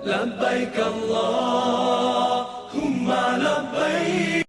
لبيك اللهم لبيك.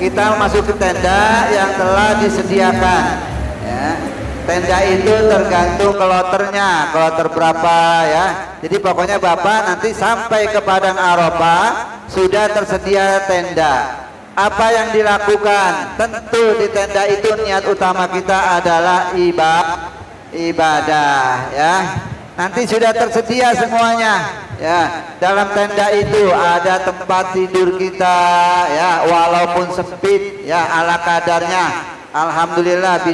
Kita masuk ke tenda yang telah disediakan ya. Tenda itu tergantung kloternya, kloter berapa ya. Jadi pokoknya Bapak nanti sampai ke Padang Arafah sudah tersedia tenda. Apa yang dilakukan? Tentu di tenda itu niat utama kita adalah ibadah ya. Nanti sudah tersedia semuanya ya. Dalam tenda itu ada tempat tidur kita ya, walaupun sempit ya, ala kadarnya. Alhamdulillah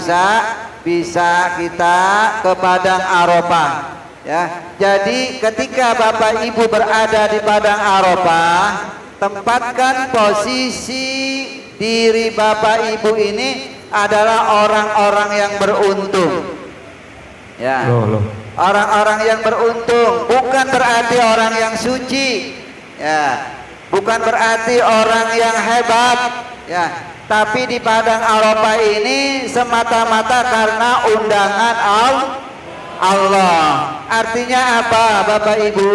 bisa kita ke Padang Arafah ya. Jadi ketika Bapak Ibu berada di Padang Arafah, tempatkan posisi diri Bapak Ibu ini adalah orang-orang yang beruntung ya. Orang-orang yang beruntung, bukan berarti orang yang suci ya, bukan berarti orang yang hebat ya, tapi di Padang Arafah ini semata-mata karena undangan Allah. Artinya apa Bapak Ibu?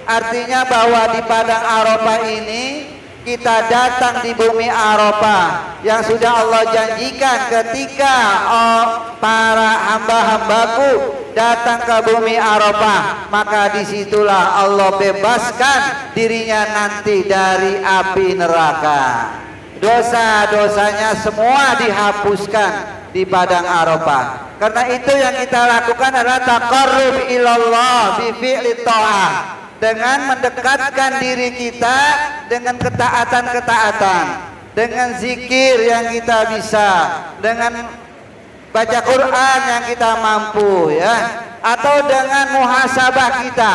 Artinya bahwa di Padang Arafah ini kita datang di bumi Arafah yang sudah Allah janjikan ketika para hamba-hambaku datang ke bumi Arafah, maka disitulah Allah bebaskan dirinya nanti dari api neraka. Dosa-dosanya semua dihapuskan di Padang Arafah. Karena itu yang kita lakukan adalah taqarrub ilallah bi fi'li ta'ah, dengan mendekatkan diri kita dengan ketaatan-ketaatan, dengan zikir yang kita bisa, dengan baca Quran yang kita mampu ya. atau dengan muhasabah kita.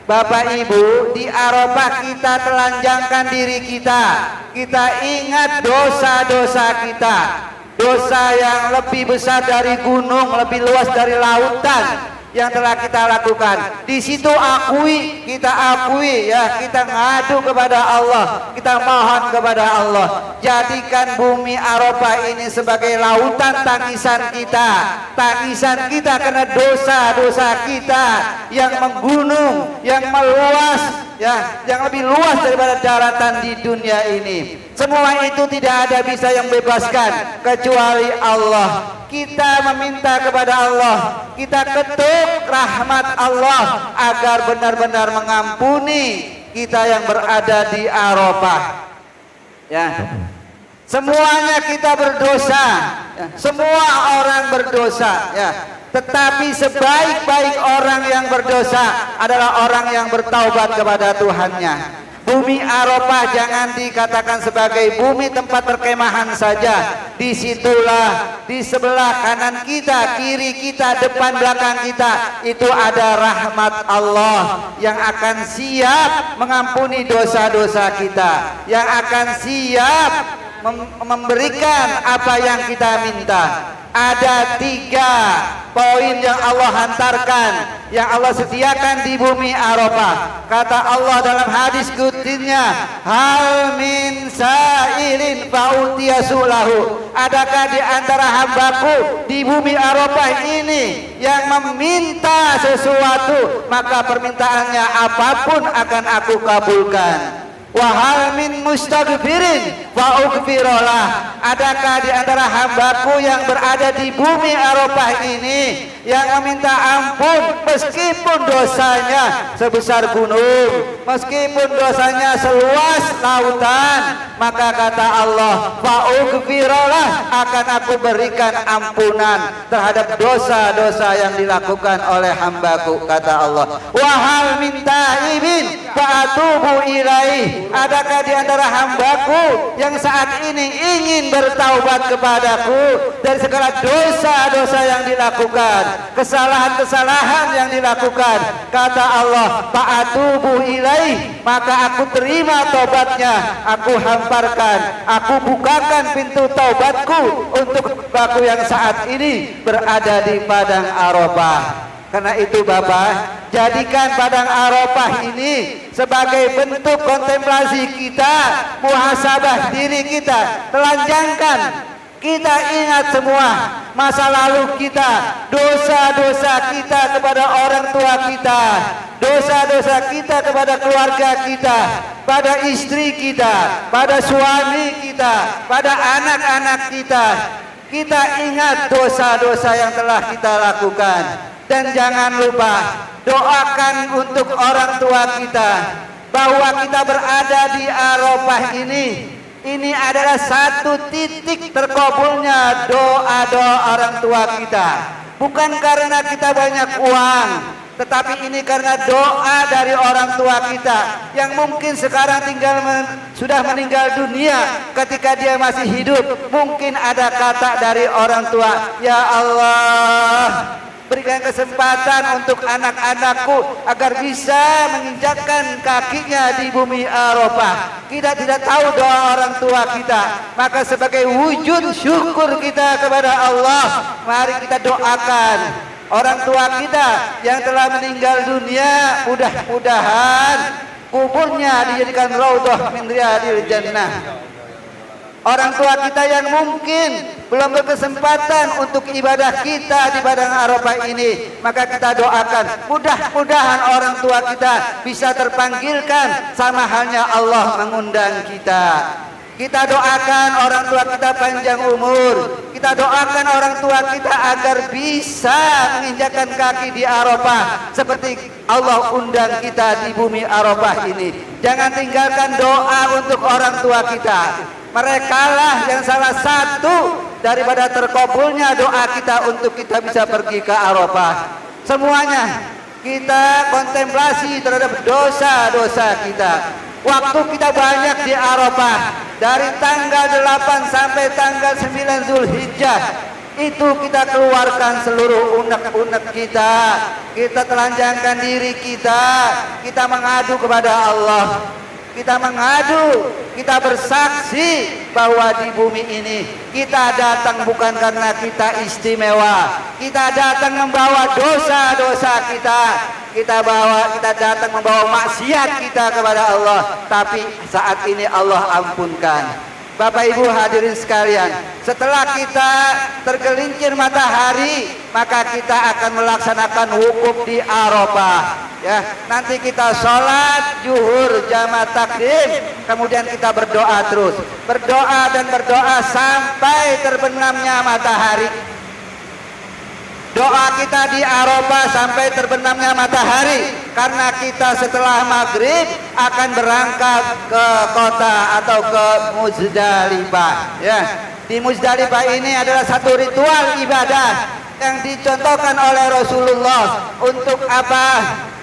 Bapak Ibu, di Arafah kita telanjangkan diri kita. Kita ingat dosa-dosa kita. Dosa yang lebih besar dari gunung, lebih luas dari lautan yang telah kita lakukan. Di situ kita akui ya, kita ngadu kepada Allah, kita mohon kepada Allah. Jadikan bumi Arafah ini sebagai lautan tangisan kita karena dosa-dosa kita yang menggunung, yang meluas ya, yang lebih luas daripada daratan di dunia ini. Semua itu tidak ada bisa yang bebaskan kecuali Allah. Kita meminta kepada Allah, kita ketuk rahmat Allah agar benar-benar mengampuni kita yang berada di Arafah. Ya, semuanya kita berdosa, ya. Semua orang berdosa. Ya. Tetapi sebaik-baik orang yang berdosa adalah orang yang bertaubat kepada Tuhannya. Bumi Arafah jangan dikatakan sebagai bumi tempat perkemahan saja. Disitulah, di sebelah kanan kita, kiri kita, depan belakang kita, itu ada rahmat Allah yang akan siap mengampuni dosa-dosa kita, yang akan siap memberikan apa yang kita minta. Ada 3 poin yang Allah hantarkan, yang Allah sediakan di bumi Arafah. Kata Allah dalam hadis qudsinya, hal min sa'ilin fa'utiyasulahu. Adakah di antara hambaku di bumi Arafah ini yang meminta sesuatu, maka permintaannya apapun akan aku kabulkan. Wahal min mustaghfirin fa'ughfirullah. Adakah di antara hambaku yang berada di bumi Arafah ini yang meminta ampun meskipun dosanya sebesar gunung, meskipun dosanya seluas lautan, maka kata Allah, fa'ughfirullah, akan aku berikan ampunan terhadap dosa-dosa yang dilakukan oleh hambaku, kata Allah. Wahal min taibin fa'atubu ilaih. Adakah di antara hambaku yang saat ini ingin bertaubat kepadaku dari segala dosa-dosa yang dilakukan, kesalahan-kesalahan yang dilakukan, kata Allah, fa'atubu ilaih, maka aku terima taubatnya, aku hamparkan, aku bukakan pintu taubatku untuk hambaku yang saat ini berada di padang Arafah. Karena itu Bapak, jadikan padang Arafah ini sebagai bentuk kontemplasi kita, muhasabah diri kita, telanjangkan. Kita ingat semua masa lalu kita, dosa-dosa kita kepada orang tua kita, dosa-dosa kita kepada keluarga kita, pada istri kita, pada suami kita, pada anak-anak kita. Kita ingat dosa-dosa yang telah kita lakukan. Dan jangan lupa doakan untuk orang tua kita bahwa kita berada di Arafah ini. Ini adalah satu titik terkabulnya doa-doa orang tua kita. Bukan karena kita banyak uang, tetapi ini karena doa dari orang tua kita yang mungkin sekarang sudah meninggal dunia. Ketika dia masih hidup, mungkin ada kata dari orang tua, ya Allah, berikan kesempatan untuk anak-anakku agar bisa menginjakkan kakinya di bumi Arafah. Kita tidak tahu doa orang tua kita, maka sebagai wujud syukur kita kepada Allah, mari kita doakan orang tua kita yang telah meninggal dunia. Mudah-mudahan kuburnya dijadikan raudhah min riyadil jannah. Orang tua kita yang mungkin belum berkesempatan untuk ibadah kita di padang Arafah ini, maka kita doakan mudah-mudahan orang tua kita bisa terpanggilkan sama halnya Allah mengundang kita. Kita doakan orang tua kita panjang umur. Kita doakan orang tua kita agar bisa menginjakkan kaki di Arafah seperti Allah undang kita di bumi Arafah ini. Jangan tinggalkan doa untuk orang tua kita. Merekalah yang salah satu daripada terkabulnya doa kita untuk kita bisa pergi ke Arafah. Semuanya kita kontemplasi terhadap dosa-dosa kita. Waktu kita banyak di Arafah, dari tanggal 8 sampai tanggal 9 Zulhijjah. itu kita keluarkan seluruh unek-unek kita. Kita telanjangkan diri kita mengadu kepada Allah. Kita mengadu, kita bersaksi bahwa di bumi ini kita datang bukan karena kita istimewa. Kita datang membawa dosa-dosa kita. Kita datang membawa maksiat kita kepada Allah. Tapi saat ini Allah ampunkan. Bapak Ibu hadirin sekalian, setelah kita tergelincir matahari, maka kita akan melaksanakan wukuf di Arafah. Ya, nanti kita sholat zuhur jamaah takdim, kemudian kita berdoa terus, berdoa dan berdoa sampai terbenamnya matahari. Doa kita di Arafah sampai terbenamnya matahari, karena kita setelah maghrib akan berangkat ke kota atau ke Muzdalifah. Ya, di Muzdalifah ini adalah satu ritual ibadah yang dicontohkan oleh Rasulullah. Untuk apa?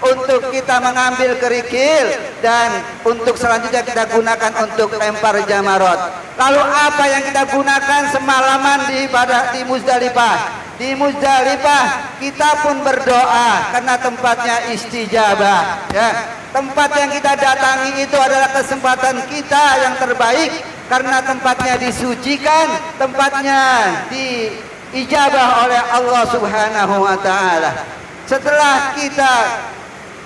Untuk kita mengambil kerikil dan untuk selanjutnya kita gunakan untuk lempar jamarot. Lalu apa yang kita gunakan semalaman di Muzdalifah? Di Muzdalifah kita pun berdoa karena tempatnya istijabah. Ya, tempat yang kita datangi itu adalah kesempatan kita yang terbaik karena tempatnya disucikan, tempatnya diijabah oleh Allah Subhanahu wa taala. Setelah kita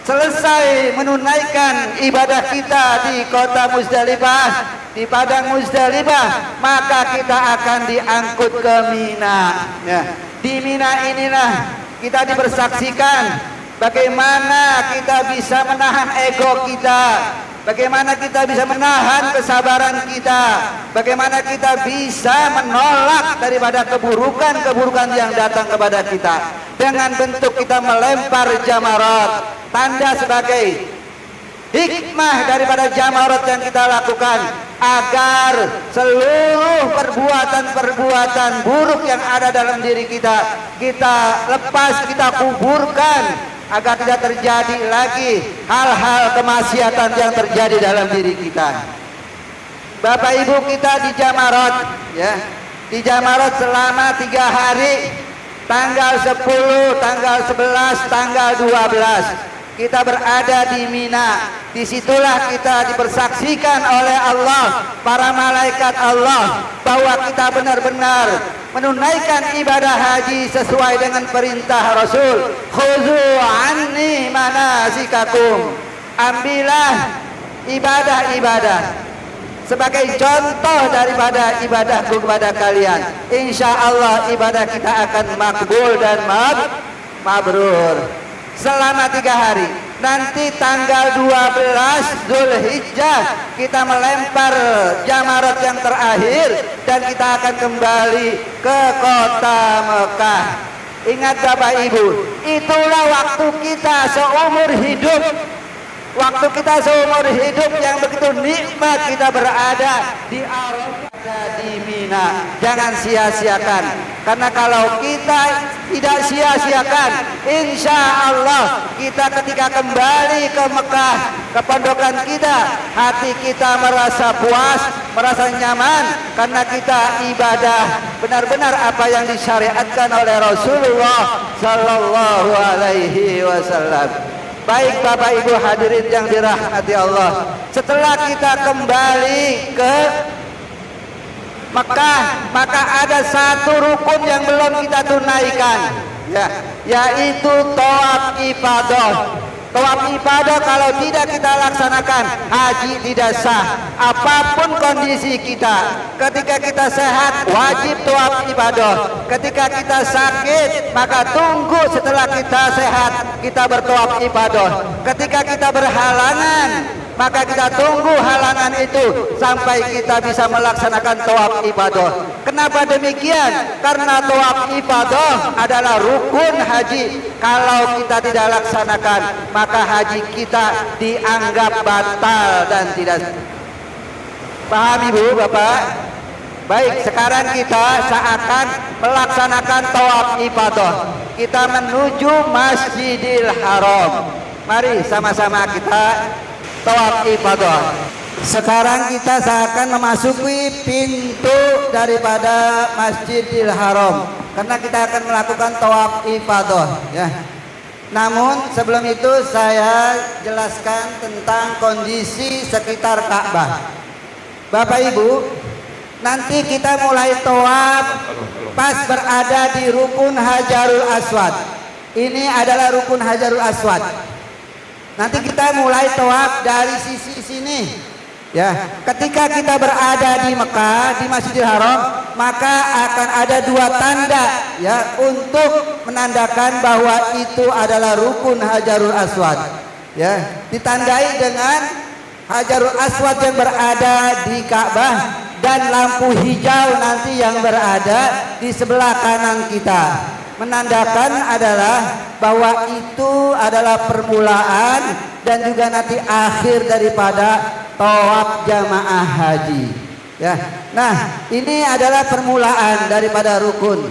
selesai menunaikan ibadah kita di kota Muzdalifah, di padang Muzdalifah, maka kita akan diangkut ke Mina. Ya. Di Mina inilah kita dipersaksikan bagaimana kita bisa menahan ego kita, bagaimana kita bisa menahan kesabaran kita, bagaimana kita bisa menolak daripada keburukan-keburukan yang datang kepada kita dengan bentuk kita melempar jamarat. Tanda sebagai hikmah daripada jamarat yang kita lakukan agar seluruh perbuatan-perbuatan buruk yang ada dalam diri kita lepas, kita kuburkan agar tidak terjadi lagi hal-hal kemaksiatan yang terjadi dalam diri kita. Bapak Ibu, kita di jamarat, ya, di jamarat selama 3 hari, tanggal 10, tanggal 11, tanggal 12. Kita berada di Mina. Disitulah kita dipersaksikan oleh Allah, para malaikat Allah, bahwa kita benar-benar menunaikan ibadah haji sesuai dengan perintah Rasul. Khuzu anni manasikakum. Ambillah ibadah-ibadah sebagai contoh daripada ibadahku kepada kalian. Insya Allah ibadah kita akan makbul dan mabrur. Selama 3 hari. Nanti tanggal 12 Zulhijjah kita melempar jamarat yang terakhir dan kita akan kembali ke kota Mekah. Ingat Bapak Ibu, itulah waktu kita seumur hidup. Waktu kita seumur hidup yang begitu nikmat kita berada di Arafah, di Mina. Jangan sia-siakan. Karena kalau kita tidak sia-siakan, insya Allah kita ketika kembali ke Mekah, ke pondokan kita, hati kita merasa puas, merasa nyaman, karena kita ibadah benar-benar apa yang disyariatkan oleh Rasulullah Sallallahu Alaihi Wasallam. Baik Bapak Ibu hadirin yang dirahmati Allah, setelah kita kembali ke Mekah, maka ada satu rukun yang belum kita tunaikan, ya, yaitu tawaf ifadah. Tawaf ifadah kalau tidak kita laksanakan, haji tidak sah. Apapun kondisi kita, ketika kita sehat wajib tawaf ifadah. Ketika kita sakit, maka tunggu setelah kita sehat kita bertawaf ifadah. Ketika kita berhalangan, maka kita tunggu halangan itu sampai kita bisa melaksanakan tawaf ibadah. Kenapa demikian? Karena tawaf ibadah adalah rukun haji. Kalau kita tidak laksanakan, maka haji kita dianggap batal dan tidak. Paham Ibu Bapak? Baik, sekarang kita seakan melaksanakan tawaf ibadah. Kita menuju Masjidil Haram. Mari sama-sama kita tawaf ibadah. Sekarang kita seakan memasuki pintu daripada Masjidil Haram karena kita akan melakukan tawaf ifadah ya. Namun sebelum itu saya jelaskan tentang kondisi sekitar Ka'bah. Bapak Ibu, nanti kita mulai tawaf pas berada di rukun Hajarul Aswad. Ini adalah rukun Hajarul Aswad. Nanti kita mulai tawaf dari sisi sini. Ya, ketika kita berada di Mekah, di Masjidil Haram, maka akan ada dua tanda ya untuk menandakan bahwa itu adalah rukun Hajarul Aswad. Ya, ditandai dengan Hajarul Aswad yang berada di Ka'bah dan lampu hijau nanti yang berada di sebelah kanan kita. Menandakan adalah bahwa itu adalah permulaan dan juga nanti akhir daripada tawaf jamaah haji ya. Nah, ini adalah permulaan daripada rukun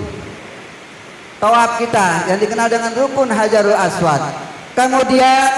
tawaf kita yang dikenal dengan rukun Hajarul Aswad. Kemudian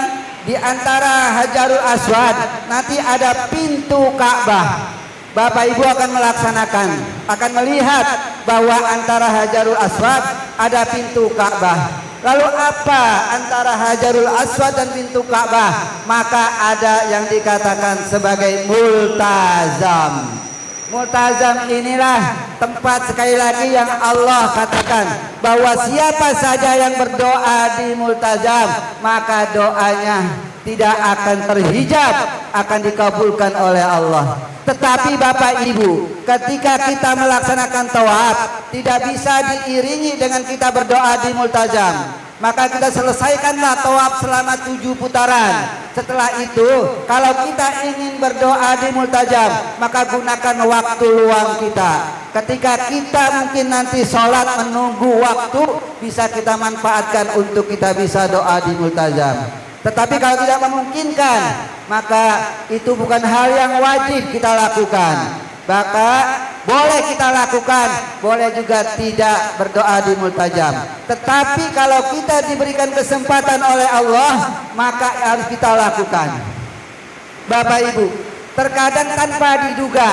di antara Hajarul Aswad nanti ada pintu Ka'bah. Bapak Ibu akan melaksanakan, akan melihat bahwa antara Hajarul Aswad ada pintu Ka'bah. Lalu apa antara Hajarul Aswad dan pintu Ka'bah? Maka ada yang dikatakan sebagai multazam. Multazam inilah tempat sekali lagi yang Allah katakan bahwa siapa saja yang berdoa di multazam maka doanya tidak akan terhijab, akan dikabulkan oleh Allah. Tetapi Bapak Ibu, ketika kita melaksanakan tawaf tidak bisa diiringi dengan kita berdoa di multazam. Maka kita selesaikanlah tawaf selama 7 putaran. Setelah itu kalau kita ingin berdoa di multazam maka gunakan waktu luang kita. Ketika kita mungkin nanti sholat menunggu waktu, bisa kita manfaatkan untuk kita bisa doa di multazam. Tetapi kalau tidak memungkinkan, maka itu bukan hal yang wajib kita lakukan. Maka boleh kita lakukan, boleh juga tidak berdoa di multazam. Tetapi kalau kita diberikan kesempatan oleh Allah, maka harus kita lakukan. Bapak Ibu, terkadang tanpa diduga,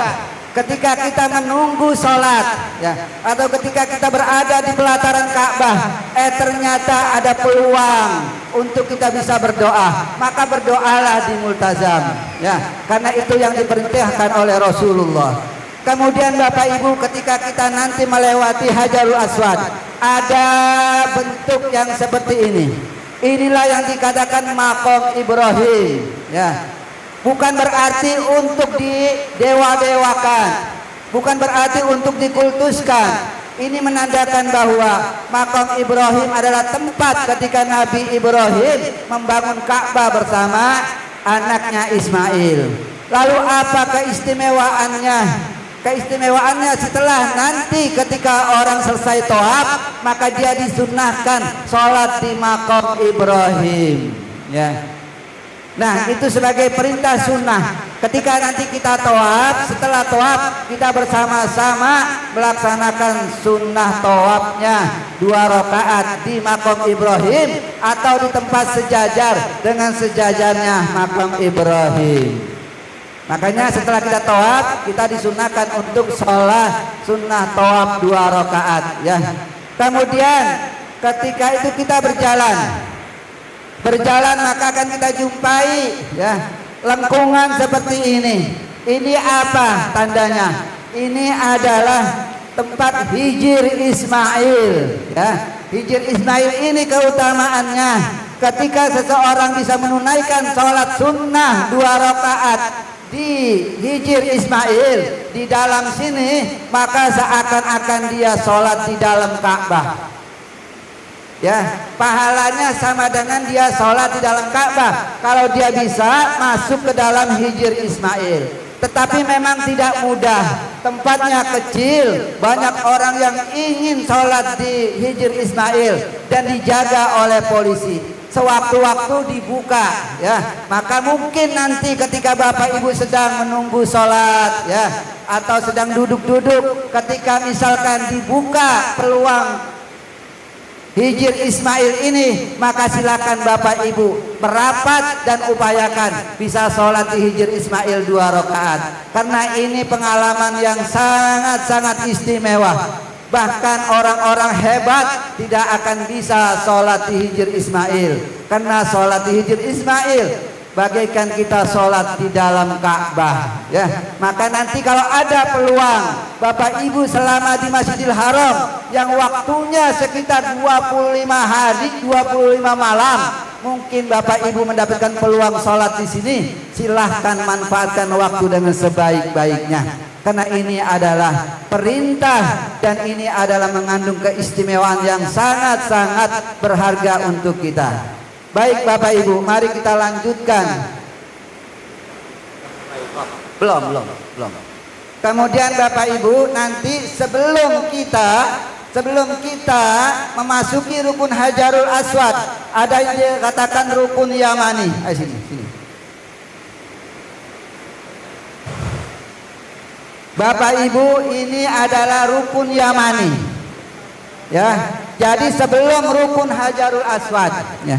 ketika kita menunggu sholat ya, atau ketika kita berada di pelataran Ka'bah, ternyata ada peluang untuk kita bisa berdoa, maka berdoalah di multazam ya, karena itu yang diperintahkan oleh Rasulullah. Kemudian Bapak Ibu, ketika kita nanti melewati Hajarul Aswad, ada bentuk yang seperti ini. Inilah yang dikatakan maqam Ibrahim ya. Bukan berarti untuk didewa-dewakan, bukan berarti untuk dikultuskan. Ini menandakan bahwa maqam Ibrahim adalah tempat ketika Nabi Ibrahim membangun Ka'bah bersama anaknya Ismail. Lalu apa keistimewaannya? Keistimewaannya setelah nanti ketika orang selesai tawaf, maka dia disunnahkan sholat di maqam Ibrahim ya. Nah, itu sebagai perintah sunnah. Ketika nanti kita tawaf, setelah tawaf kita bersama-sama melaksanakan sunnah tawafnya 2 rakaat di maqam Ibrahim atau di tempat sejajar dengan sejajarnya maqam Ibrahim. Makanya setelah kita tawaf, kita disunahkan untuk sholat sunnah tawaf 2 rakaat ya. Kemudian ketika itu kita berjalan maka akan kita jumpai ya lengkungan seperti ini. Ini apa tandanya? Ini adalah tempat hijir Ismail ya. Hijir Ismail ini keutamaannya, ketika seseorang bisa menunaikan sholat sunnah 2 rakaat di hijir Ismail di dalam sini, maka seakan-akan dia sholat di dalam Ka'bah ya. Pahalanya sama dengan dia sholat di dalam Ka'bah kalau dia bisa masuk ke dalam hijir Ismail. Tetapi memang tidak mudah, tempatnya kecil, banyak orang yang ingin sholat di hijir Ismail dan dijaga oleh polisi. Sewaktu-waktu dibuka ya, maka mungkin nanti ketika Bapak Ibu sedang menunggu sholat ya, atau sedang duduk-duduk, ketika misalkan dibuka peluang Hijr Ismail ini, maka silakan Bapak Ibu merapat dan upayakan bisa sholat di Hijr Ismail 2 rakaat, karena ini pengalaman yang sangat-sangat istimewa. Bahkan orang-orang hebat tidak akan bisa sholat di Hijr Ismail, karena sholat di Hijr Ismail bagaikan kita sholat di dalam Ka'bah, ya. Maka nanti kalau ada peluang Bapak Ibu selama di Masjidil Haram yang waktunya sekitar 25 hari 25 malam, mungkin Bapak Ibu mendapatkan peluang sholat di sini, silahkan manfaatkan waktu dengan sebaik-baiknya, karena ini adalah perintah dan ini adalah mengandung keistimewaan yang sangat-sangat berharga untuk kita. Baik Bapak Ibu, mari kita lanjutkan. Belum. Kemudian Bapak Ibu, nanti sebelum kita memasuki rukun Hajarul Aswad, ada yang dikatakan rukun Yamani. Ayo sini. Bapak Ibu, ini adalah rukun Yamani. Ya. Jadi sebelum rukun Hajarul Aswad, ya.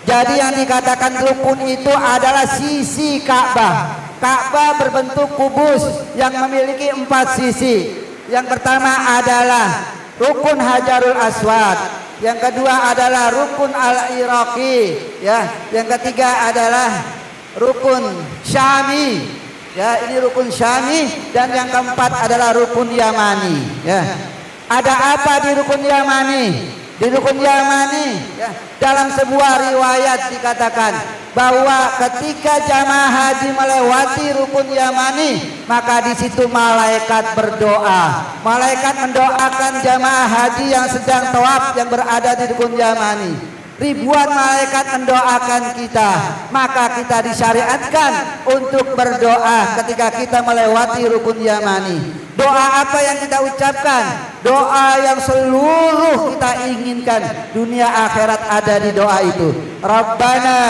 Jadi yang dikatakan rukun itu adalah sisi Ka'bah. Ka'bah berbentuk kubus yang memiliki 4 sisi. Yang pertama adalah rukun Hajarul Aswad. Yang kedua adalah rukun Al-Iraqi, ya. Yang ketiga adalah rukun Syami. Ya, ini rukun Syami, dan yang keempat adalah rukun Yamani, ya. Ada apa di rukun Yamani? Di rukun Yamani, ya, dalam sebuah riwayat dikatakan bahwa ketika jamaah haji melewati rukun Yamani, maka di situ malaikat berdoa. Malaikat mendoakan jamaah haji yang sedang tawaf yang berada di rukun Yamani. Ribuan malaikat mendoakan kita, maka kita disyariatkan untuk berdoa ketika kita melewati rukun Yamani. Doa apa yang kita ucapkan? Doa yang seluruh kita inginkan, dunia akhirat ada di doa itu. Rabbana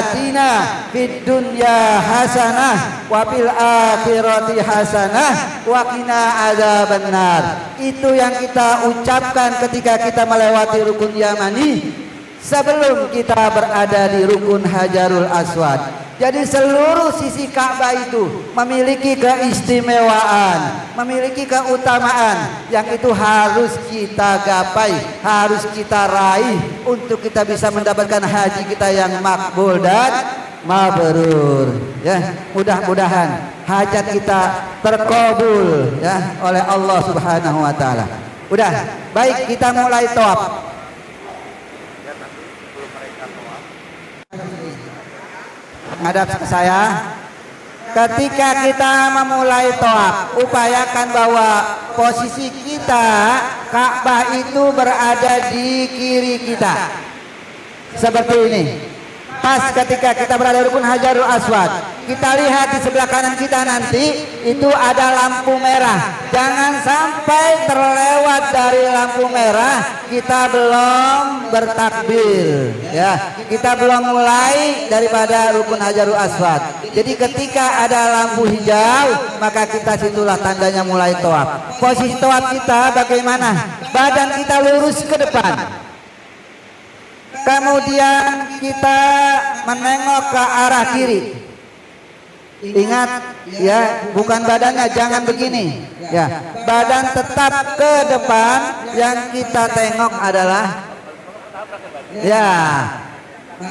atina fid dunya hasanah wa fil akhirati hasanah wa qina adzabannar. Itu yang kita ucapkan ketika kita melewati rukun Yamani sebelum kita berada di rukun Hajarul Aswad. Jadi seluruh sisi Ka'bah itu memiliki keistimewaan, memiliki keutamaan yang itu harus kita gapai, harus kita raih untuk kita bisa mendapatkan haji kita yang makbul dan mabrur. Ya, mudah-mudahan hajat kita terkabul ya oleh Allah Subhanahu wa taala. Udah, baik, kita mulai tawaf. Menghadap ke saya. Ketika kita memulai tawaf, upayakan bahwa posisi kita, Ka'bah itu berada di kiri kita. Seperti ini. Pas ketika kita berada di rukun Hajarul Aswad, kita lihat di sebelah kanan kita nanti itu ada lampu merah. Jangan sampai terlewat dari lampu merah, kita belum bertakbir, ya. Kita belum mulai daripada rukun Hajarul Aswad. Jadi ketika ada lampu hijau, maka kita situlah tandanya mulai tawaf. Posisi tawaf kita bagaimana? Badan kita lurus ke depan. Kemudian kita menengok ke arah kiri. Ingat ya, bukan badannya, jangan begini. Ya, badan tetap ke depan. Yang kita tengok adalah ya,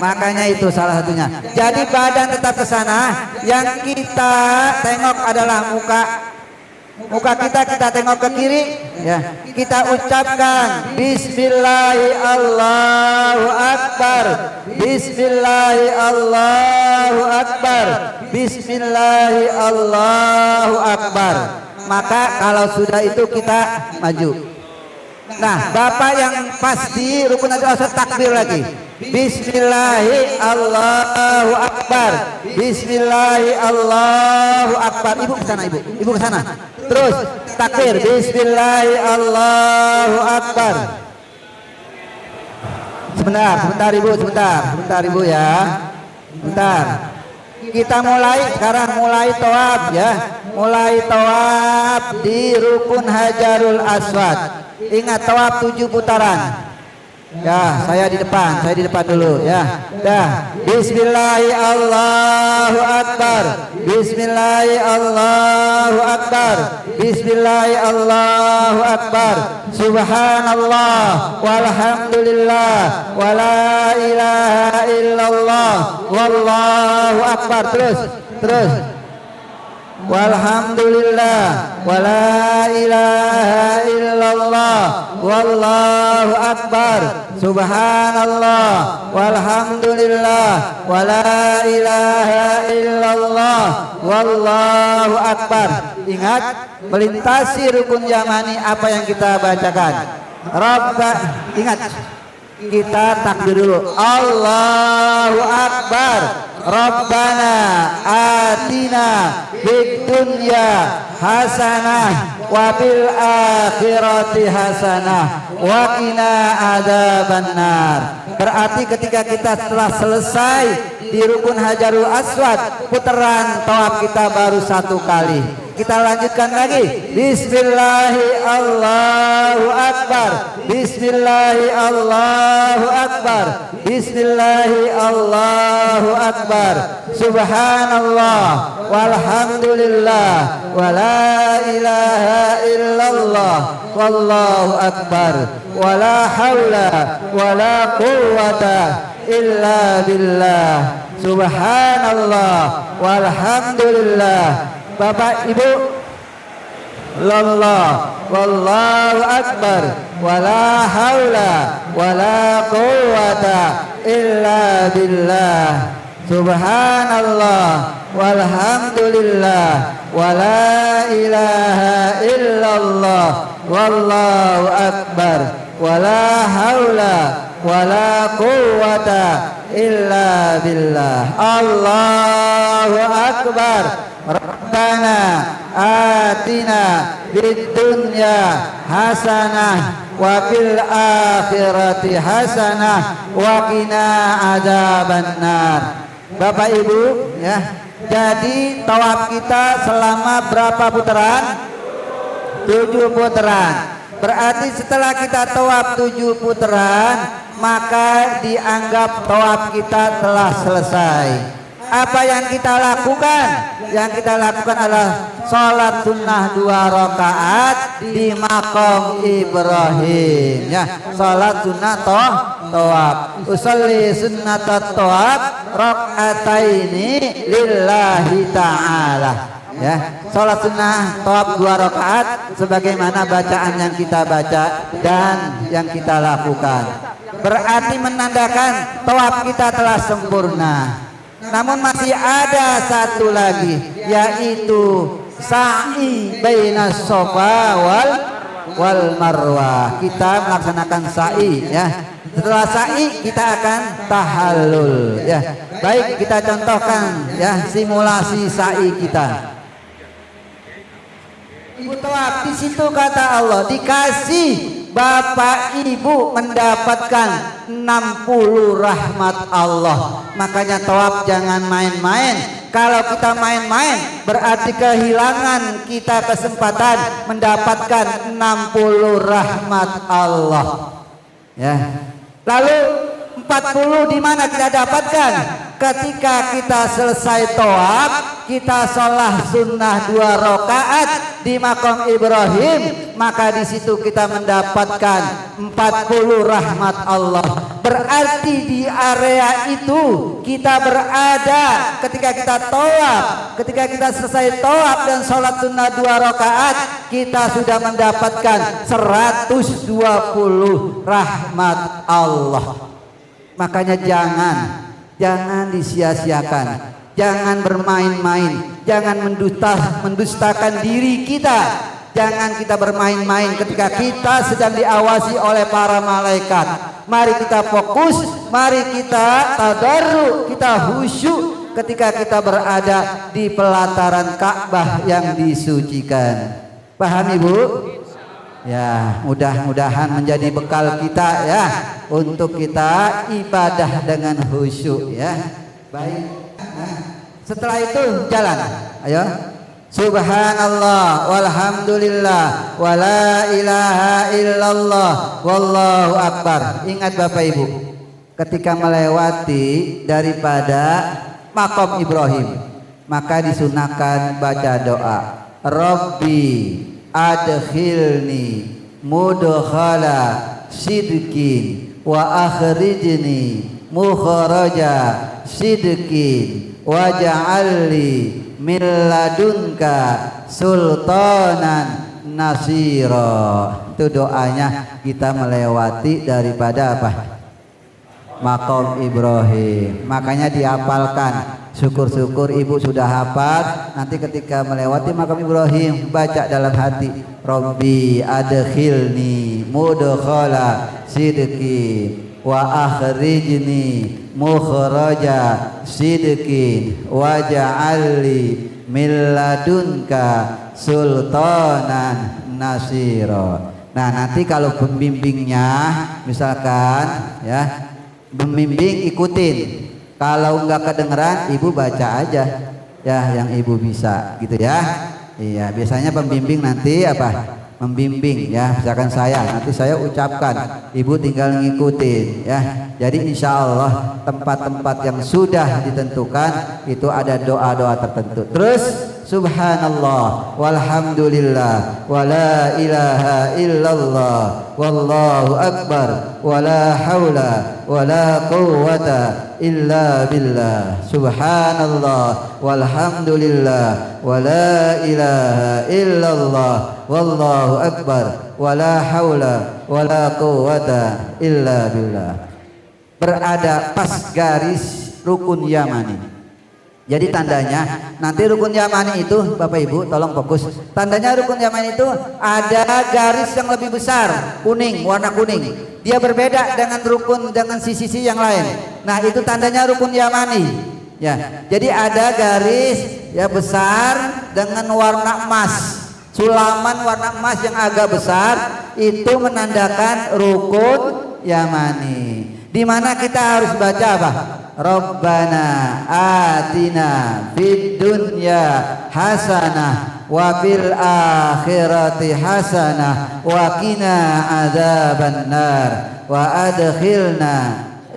makanya itu salah satunya. Jadi badan tetap ke sana. Yang kita tengok adalah muka kita tengok ke kiri, ya. Kita ucapkan Bismillahi Allahu Akbar, Bismillahi Allahu Akbar, Bismillahi Allahu Akbar. Maka kalau sudah itu kita maju. Nah, Bapak yang pasti rukun Hajarul Aswad takbir lagi. Bismillahi Allahu Akbar, Bismillahi Allahu Akbar. Ibu ke sana, ibu ke sana. Terus takbir, Bismillahi Allahu Akbar. Sebentar ibu ya. Sebentar. Kita sekarang mulai tawaf ya. Mulai tawaf di rukun Hajarul Aswad. Ingat, tawaf 7 putaran. Ya, saya di depan dulu ya. Dah. Bismillahi Allahu Akbar. Bismillahi Allahu Akbar. Bismillahi Allahu Akbar. Subhanallah walhamdulillah wala ilaha illallah wallahu akbar. Terus. Walhamdulillah wala ilaha illallah wallahu akbar. Subhanallah walhamdulillah wala ilaha illallah wallahu akbar. Ingat, melintasi rukun yamani apa yang kita bacakan. Ingat, kita takbir dulu. Allahu akbar. Rabbana atina fid dunya hasanah wa fil akhirati hasanah wa qina adzabannar. Berarti ketika kita telah selesai di rukun Hajarul Aswad, putaran tawaf kita baru satu kali. Kita lanjutkan lagi. Bismillahi Allahu Akbar. Bismillahi Allahu Akbar. Bismillahi Allahu Akbar. Subhanallah walhamdulillah wala ilaha illallah wallahu akbar wala haula wala quwwata illa billah. Subhanallah walhamdulillah. Bapak Ibu, wallahu akbar wala haula wala quwwata illa billah. Subhanallah walhamdulillah wala ilaha illallah wallahu akbar wala haula wala quwwata illa billah. Allahu akbar. Rabbana atina fid dunya hasanah wa fil akhirati hasanah wa qina adzabannar. Bapak Ibu ya, jadi tawaf kita selama berapa putaran? 7 putaran. Berarti setelah kita tawaf 7 putaran, maka dianggap tawaf kita telah selesai. Apa yang kita lakukan? Yang kita lakukan adalah sholat sunnah 2 rakaat di maqam Ibrahim ya. Sholat sunnah tawaf. Usolli sunnatat tawaf rak'ataini lillahi ta'ala ya. Sholat sunnah tawaf 2 rakaat sebagaimana bacaan yang kita baca dan yang kita lakukan. Berarti menandakan tawaf kita telah sempurna. Namun masih ada satu lagi, yaitu sa'i bainas Safa wal Marwah. Kita melaksanakan sa'i ya. Setelah sa'i kita akan tahallul ya. Baik, kita contohkan ya simulasi sa'i kita. Ibu tawaf, di situ kata Allah dikasih Bapak Ibu mendapatkan 60 rahmat Allah. Makanya tawaf jangan main-main. Kalau kita main-main berarti kehilangan kita kesempatan mendapatkan 60 rahmat Allah. Ya. Lalu 40 di mana kita dapatkan? Ketika kita selesai tawaf, kita sholat sunnah 2 rakaat di maqam Ibrahim, maka di situ kita mendapatkan 40 rahmat Allah. Berarti di area itu kita berada ketika kita tawaf, ketika kita selesai tawaf dan sholat sunnah 2 rakaat, kita sudah mendapatkan 120 rahmat Allah. Makanya jangan disia-siakan, jangan bermain-main, jangan mendustakan diri kita. Jangan kita bermain-main ketika kita sedang diawasi oleh para malaikat. Mari kita fokus, mari kita tadarruk, kita khusyuk ketika kita berada di pelataran Ka'bah yang disucikan. Paham Ibu? Ya, mudah-mudahan menjadi bekal kita ya untuk kita ibadah dengan khusyuk ya. Baik. Setelah itu jalan. Ayo. Subhanallah walhamdulillah wala ilaha illallah wallahu akbar. Ingat Bapak Ibu, ketika melewati daripada makom Ibrahim, maka disunahkan baca doa, Rabbi adkhilni mudkhala sidqin wa akhrijni mukhraja sidqin waj'alni min ladunka sultanan nasira. Itu doanya kita melewati daripada apa? Makom Ibrahim. Makanya dihafalkan. Syukur-syukur ibu sudah hafal. Nanti ketika melewati makom Ibrahim, baca dalam hati, Rabbi adkhilni mudkhala sidqin wa akhrijni mukhraja sidqin waj'alni min ladunka sultanan nasira. Nah, nanti kalau pembimbingnya misalkan ya, pembimbing ikutin. Kalau enggak kedengeran, ibu baca aja ya yang ibu bisa gitu ya. Iya, biasanya pembimbing nanti apa? Membimbing ya, misalkan saya, nanti saya ucapkan, ibu tinggal ngikutin ya. Jadi insya Allah tempat-tempat yang sudah ditentukan itu ada doa-doa tertentu. Terus subhanallah walhamdulillah wala ilaha illallah wallahu akbar wala haula wala quwwata illa billah. Subhanallah walhamdulillah wala ilaha illallah wallahu akbar wala haula wala quwwata illa billah. Berada pas garis rukun yamani. Jadi tandanya nanti rukun yamani itu, Bapak Ibu tolong fokus. Tandanya rukun yamani itu ada garis yang lebih besar, kuning, warna kuning. Dia berbeda dengan rukun dengan sisi-sisi yang lain. Nah, itu tandanya rukun yamani. Ya. Jadi ada garis ya besar dengan warna emas. Sulaman warna emas yang agak besar itu menandakan rukun yamani. Di mana kita harus baca apa? Rabbana atina fid dunya hasanah wa fil akhirati hasanah wa qina adzabannar wa adkhilna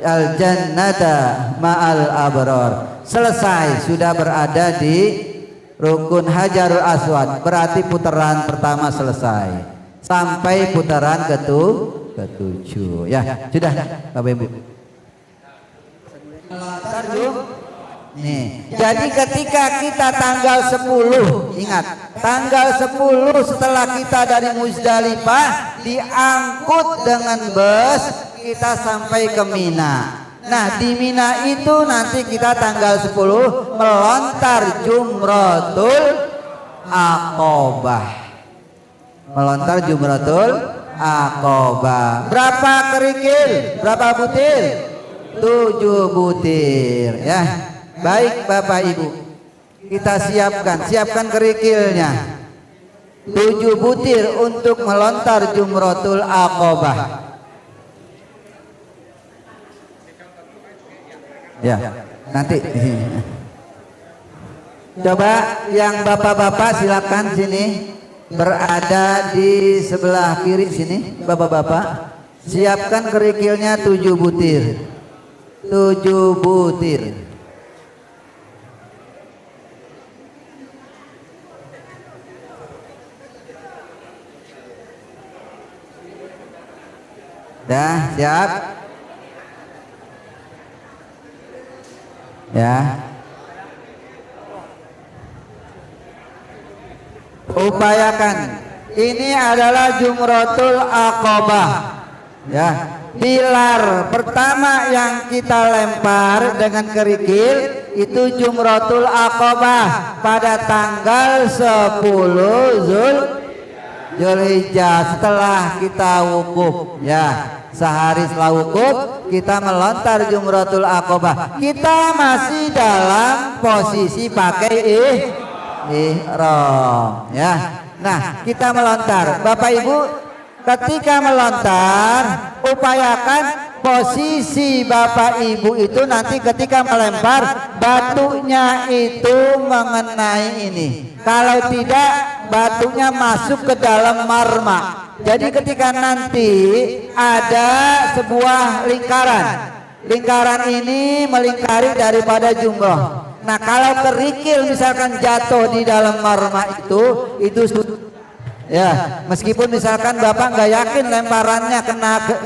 al jannata ma'al abrar. Selesai, sudah berada di rukun Hajarul Aswad, berarti putaran pertama selesai sampai putaran ketujuh ya. Sudah Bapak Ibu. Nih, jadi ketika kita tanggal 10, ingat, tanggal 10 setelah kita dari Muzdalifah diangkut dengan bus, kita sampai ke Mina. Nah, di Mina itu nanti kita tanggal 10 melontar Jumratul Aqobah. Melontar Jumratul Aqobah. Berapa kerikil? Berapa butir? 7 butir ya. Baik Bapak Ibu, kita siapkan kerikilnya 7 butir untuk melontar Jumratul Aqobah ya. Nanti coba yang bapak-bapak silakan sini, berada di sebelah kiri sini. Bapak-bapak siapkan kerikilnya 7 butir. 7 butir. Dah siap ya. Upayakan, ini adalah Jumratul Aqobah ya. Pilar pertama yang kita lempar dengan kerikil itu Jumratul Aqobah pada tanggal 10 Zulhijjah setelah kita wukuf ya. Sehari setelah wukuf kita melontar Jumratul Aqobah. Kita masih dalam posisi pakai ihram ya. Nah, kita melontar. Bapak Ibu, ketika melontar upayakan posisi bapak ibu itu nanti ketika melempar batunya itu mengenai ini. Kalau tidak, batunya masuk ke dalam marma. Jadi ketika nanti ada sebuah lingkaran, lingkaran ini melingkari daripada jumroh. Nah kalau kerikil misalkan jatuh di dalam marma itu ya, meskipun misalkan bapak nggak yakin lemparannya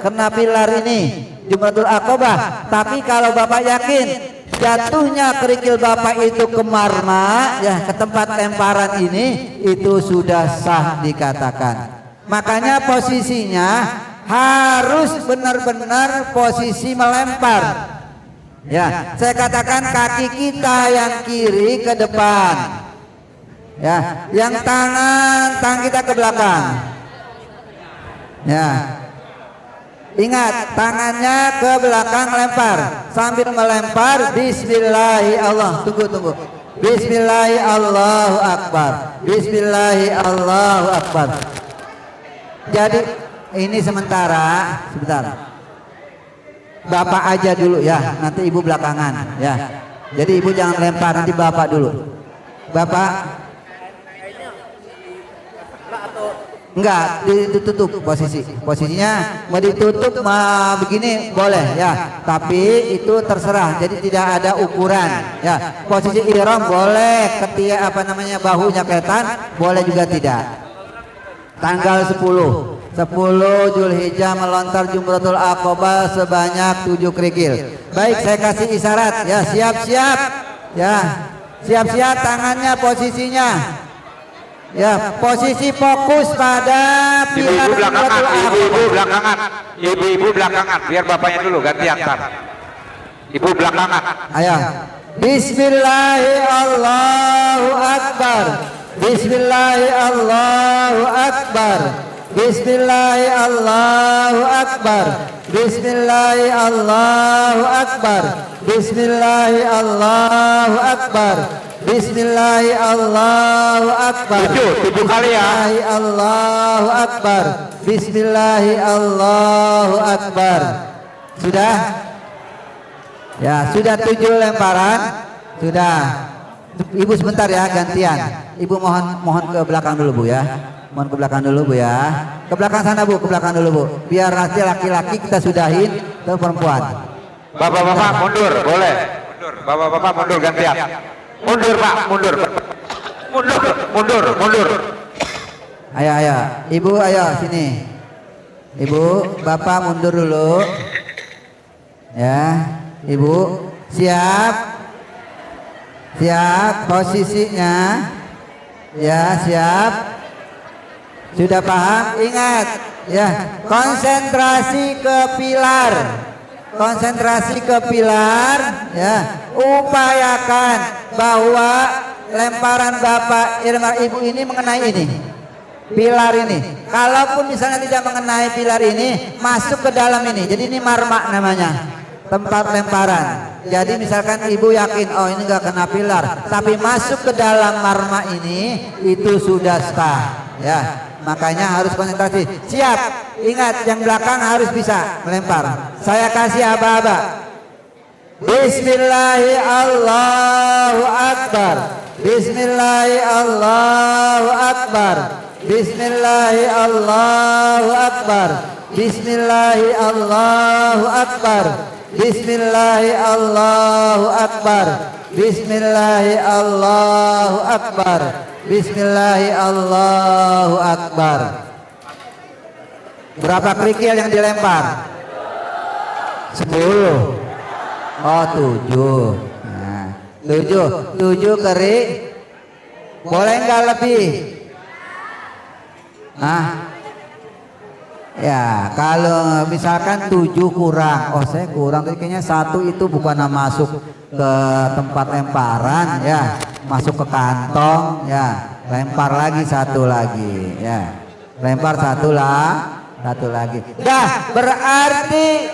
kena pilar ini Jumratul Aqobah, tapi kalau bapak yakin jatuhnya kerikil bapak itu ke marma, ya ke tempat lemparan ini, itu sudah sah dikatakan. Makanya posisinya harus benar-benar posisi melempar. Ya, saya katakan kaki kita yang kiri ke depan. Ya, yang tangan kita ke belakang. Ya. Ingat, tangannya ke belakang lempar. Sambil melempar bismillahi Allah. Tunggu. Bismillahi Allahu Akbar. Bismillahi Allahu Akbar. Jadi ini sebentar. Bapak aja dulu ya, nanti ibu belakangan ya. Jadi ibu jangan lempar, nanti bapak dulu. Bapak enggak ditutup posisinya mau ditutup begini boleh ya, tapi itu terserah, jadi tidak ada ukuran ya. Posisi ihram boleh, ketika bahunya kelihatan boleh juga tidak. Tanggal 10 Zulhijjah melontar Jumratul Aqobah sebanyak 7 kerikil. Baik, saya kasih isyarat ya, siap-siap ya, siap-siap tangannya posisinya. Ya, posisi fokus pada pilar Jumratul Aqobah. Ibu-ibu belakangan, biar bapaknya dulu ganti antar. Ibu belakangan. Ayo. Bismillahi Allahu Akbar. Bismillahi Allahu Akbar. Bismillahi Allahu Akbar. Bismillahi Allahu Akbar. Bismillahi Allahu Akbar. Bismillahi Allahu Akbar. 7 kali ya. Bismillahi Allahu Akbar. Bismillahi Allahu Akbar. Sudah? Ya, sudah 7 lemparan. Sudah. Ibu sebentar ya, gantian. Ibu mohon ke belakang dulu Bu ya. Mohon ke belakang dulu Bu ya. Ke belakang sana Bu, ke belakang dulu Bu. Biar nanti laki-laki kita sudahin ke perempuan. Bapak-bapak mundur, boleh. Bapak-bapak mundur gantian. Mundur Pak, mundur. Ayo. Ibu ayo sini. Ibu, Bapak mundur dulu. Ya, Ibu siap. Siap posisinya. Ya, siap. Sudah paham? Ingat ya, konsentrasi ke pilar. Konsentrasi ke pilar ya. Upayakan bahwa lemparan bapak ibu ini mengenai ini, pilar ini. Kalaupun misalnya tidak mengenai pilar ini, masuk ke dalam ini. Jadi ini marma namanya, tempat lemparan. Jadi misalkan ibu yakin oh ini enggak kena pilar, tapi masuk ke dalam marma ini, itu sudah sah ya. Makanya harus konsentrasi. Siap. Ingat, yang belakang harus bisa melempar. Saya kasih aba-aba. Bismillahi Allahu Akbar. Bismillahi Allahu Akbar. Bismillahi Allahu Akbar. Bismillahi Allahu Akbar. Bismillahi Allahu Akbar. Bismillahi Allahu Akbar. Bismillahi Allahu Akbar. Berapa kerikil yang dilempar? 10. Oh 7. Nah, 7 kerik. Boleh nggak lebih? Ya, kalau misalkan 7 kurang, oh saya kurang, tapi kayaknya 1 itu bukan masuk ke tempat lemparan ya, masuk ke kantong ya, lempar lagi 1 lagi ya, lempar 1 lagi. Dah, berarti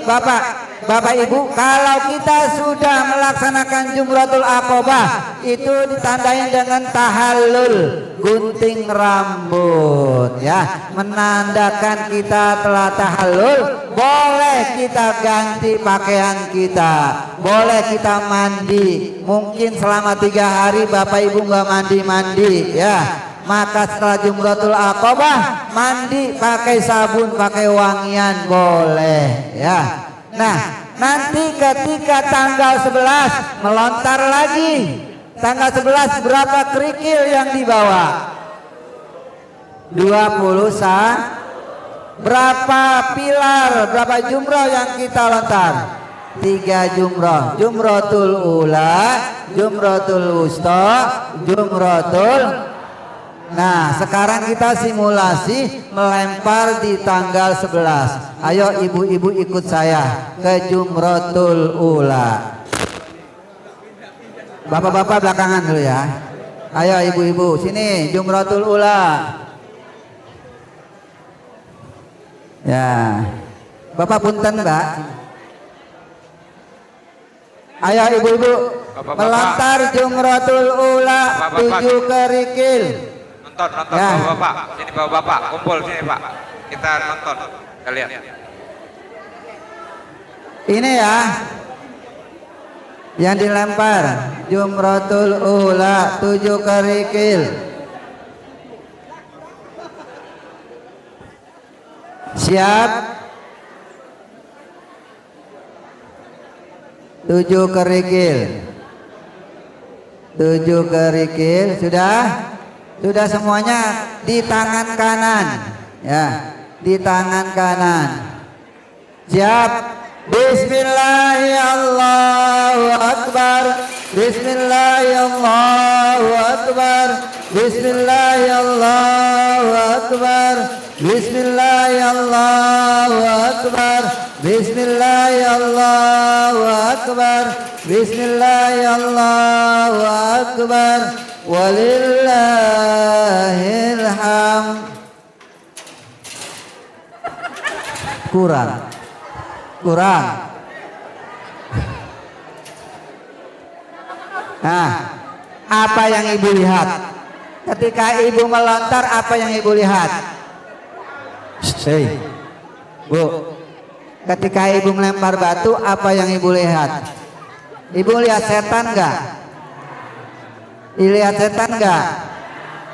Bapak Ibu, kalau kita sudah melaksanakan Jumratul Aqobah, itu ditandai dengan tahallul, gunting rambut ya, menandakan kita telah tahallul, boleh kita ganti pakaian kita, boleh kita mandi. Mungkin selama 3 hari Bapak Ibu nggak mandi-mandi ya, maka setelah Jumratul Aqabah mandi pakai sabun, pakai wangian boleh ya. Nah, nanti ketika tanggal 11 melontar lagi. Tanggal 11 berapa kerikil yang dibawa? 20 berapa pilar, berapa jumroh yang kita lontar? 3 jumroh. Jumratul ula, jumratul wusta, jumratul. Nah, sekarang kita simulasi melempar di tanggal 11. Ayo ibu-ibu ikut saya ke jumratul ula. Bapak-bapak belakangan dulu ya. Ayo ibu-ibu sini jumratul ula. Ya, Bapak punten Mbak. Ayo ibu-ibu melontar jumratul ula 7 kerikil. Nonton Ya. bapak-bapak. Sini bapak-bapak, kumpul sini Pak. Kita nonton. Kita lihat. Ini ya yang dilempar jumratul ula 7 kerikil. Siap? 7 kerikil. 7 kerikil sudah? Sudah semuanya di tangan kanan. Ya, di tangan kanan. Siap? Bismillahirrahmanirrahim. Bismillahirrahmanirrahim. Bismillahirrahmanirrahim. Bismillahirrahmanirrahim. Bismillahirrahmanirrahim. Bismillahirrahmanirrahim. Walillahil hamd. Kurang. Nah, apa yang ibu lihat? Ketika ibu melontar, apa yang ibu lihat? Hei, Bu. Ketika ibu melempar batu, apa yang ibu lihat? Ibu lihat setan enggak? Lihat setan enggak?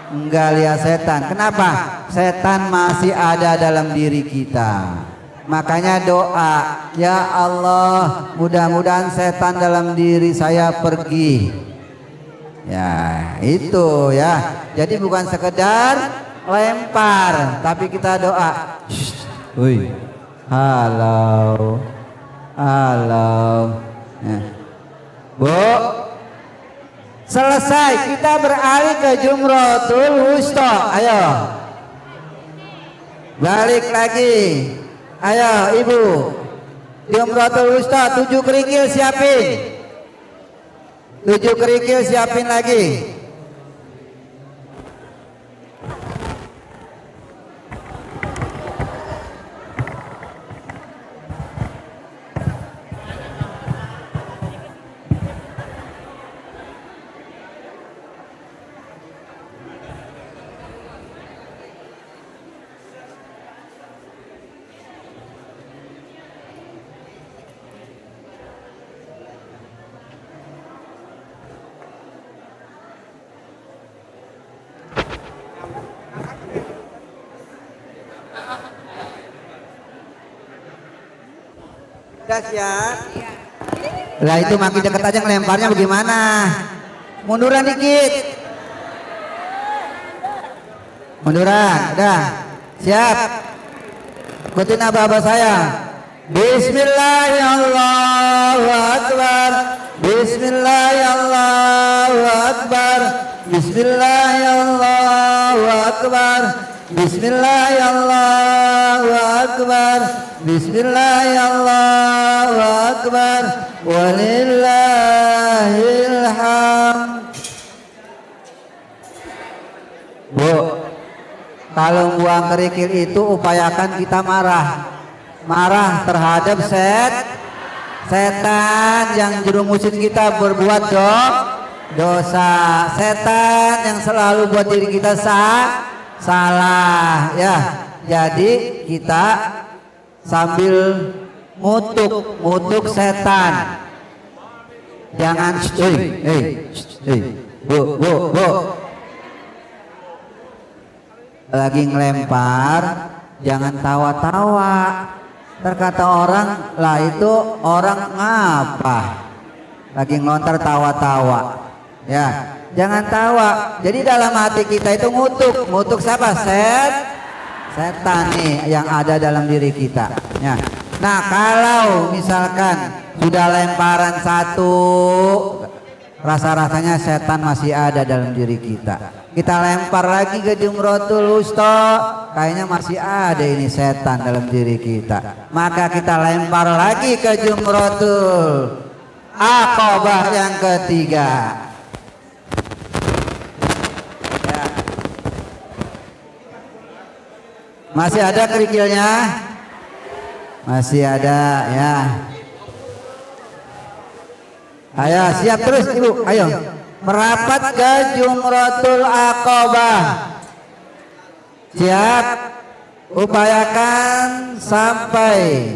Enggak lihat setan. Kenapa? Setan masih ada dalam diri kita. Makanya doa, ya Allah, mudah-mudahan setan dalam diri saya pergi. Ya, itu ya. Jadi bukan sekedar lempar, tapi kita doa. Woi, halo, ya. Bu, selesai kita beralih ke jumratul wusta. Ayo, balik lagi. Ayo ibu, jumratul wusta 7 kerikil siapin. 7 kerikil siapin lagi. Gas ya. Lah itu makin deket aja ngelemparnya bagaimana? Munduran dikit. Munduran, udah. Siap. Ikutin abah-abah saya. Bismillahirrahmanirrahim. Bismillahirrahmanirrahim. Bismillahirrahmanirrahim. Bismillahirrahmanirrahim. Bismillahirrahmanirrahim. Walillahil hamd. Bu, kalau buang kerikil itu upayakan kita marah terhadap setan yang jerumusin kita berbuat dosa, setan yang selalu buat diri kita salah ya. Jadi kita sambil ngutuk setan. Jangan bu lagi ngelempar, jangan tawa-tawa. Terkata orang, lah itu orang ngapa? Lagi ngelontar tawa-tawa. Ya, jangan tawa. Jadi dalam hati kita itu ngutuk siapa? Setan nih yang ada dalam diri kita. Ya. Nah, kalau misalkan sudah lemparan satu, rasa-rasanya setan masih ada dalam diri kita. Kita lempar lagi ke Jumratul Wusta, kayaknya masih ada ini setan dalam diri kita. Maka kita lempar lagi ke Jumratul Aqabah yang ketiga. Ya. Masih ada kerikilnya? Masih ada ya. Ayo siap terus ibu, ayo merapat ke Jumratul Aqabah. Siap, upayakan sampai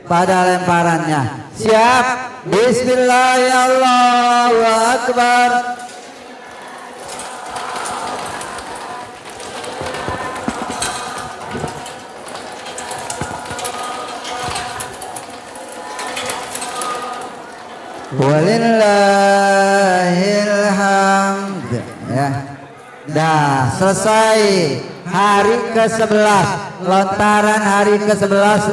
pada lemparannya. Siap, Bismillahirrahmanirrahim. Walillahil hamd. Ya. Dah selesai hari ke-11, lontaran hari ke-11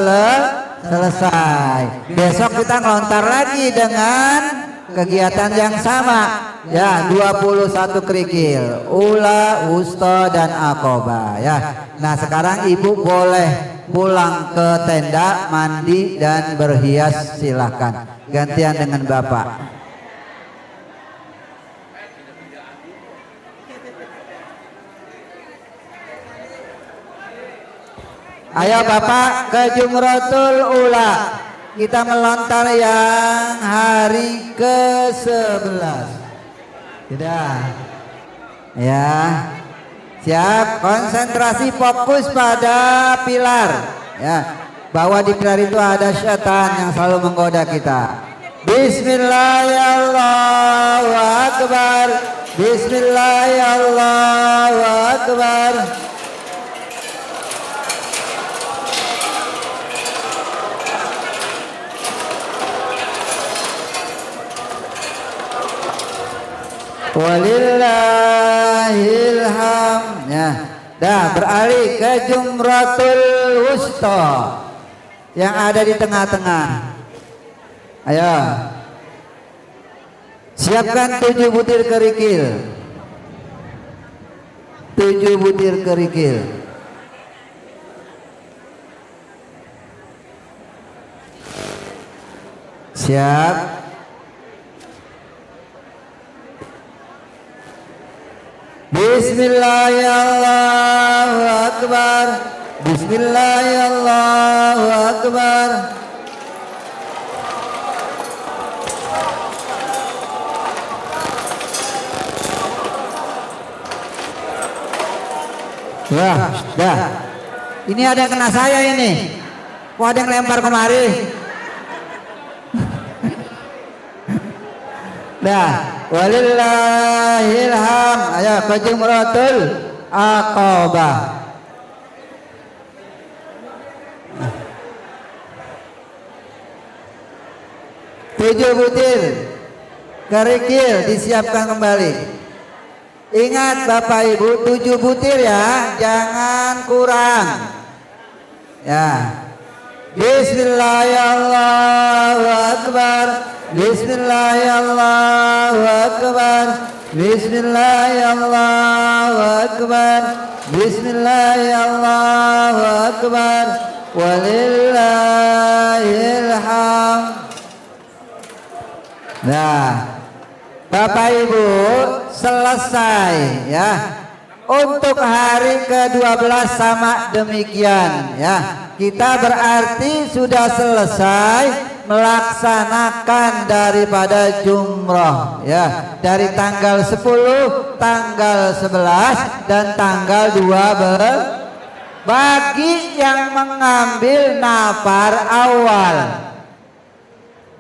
selesai. Besok kita ngelontar lagi dengan kegiatan yang sama. Ya, 21 kerikil, ula, wusta dan aqabah ya. Nah, sekarang ibu boleh pulang ke tenda, mandi dan berhias, silahkan. Gantian dengan bapak. Ayo bapak ke Jumratul Ula. Kita melontar yang hari ke-11. Tidak. Ya. Siap, konsentrasi fokus pada pilar. Ya. Bahwa di pilar itu ada setan yang selalu menggoda kita. Bismillahirrahmanirrahim. Bismillahirrahmanirrahim. Walillahil hamd. Ya. Dah beralih ke Jumratul Wusta yang ada di tengah-tengah. Ayo. Siapkan 7 butir kerikil. 7 butir kerikil. Siap. Bismillahirrahmanirrahim. Bismillahirrahmanirrahim. Wah, dah. Ini ada yang kena saya ini. Kok ada yang lempar kemari? Dah. Walillahil hamd. Ayo ke Jumratul Aqabah. Tujuh butir kerikil disiapkan kembali. Ingat Bapak Ibu, 7 butir ya, jangan kurang. Ya. Bismillahirrahmanirrahim. Bismillahirrahmanirrahim. Bismillahirrahmanirrahim. Bismillahirrahmanirrahim. Walillahil hamd. Nah, Bapak Ibu selesai ya. Untuk hari ke-12 sama demikian ya. Kita berarti sudah selesai melaksanakan daripada jumrah ya. Dari tanggal 10, tanggal 11 dan tanggal 12. bagi yang mengambil nafar awal.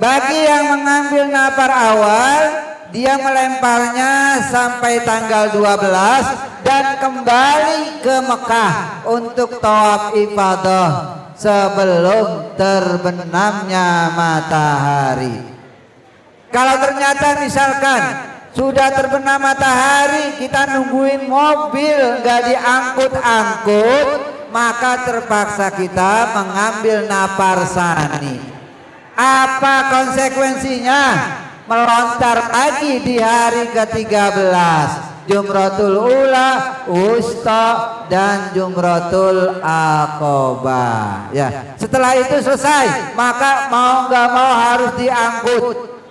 Bagi yang mengambil nafar awal, dia melemparnya sampai tanggal 12 dan kembali ke Mekah untuk tawaf ifadah sebelum terbenamnya matahari. Kalau ternyata misalkan sudah terbenam matahari, kita nungguin mobil nggak diangkut-angkut, maka terpaksa kita mengambil nafar sani. Apa konsekuensinya? Melontar lagi di hari ke-13, Jumratul Ula, Wusta, dan Jumratul Aqobah. Ya, setelah itu selesai, maka mau nggak mau harus diangkut.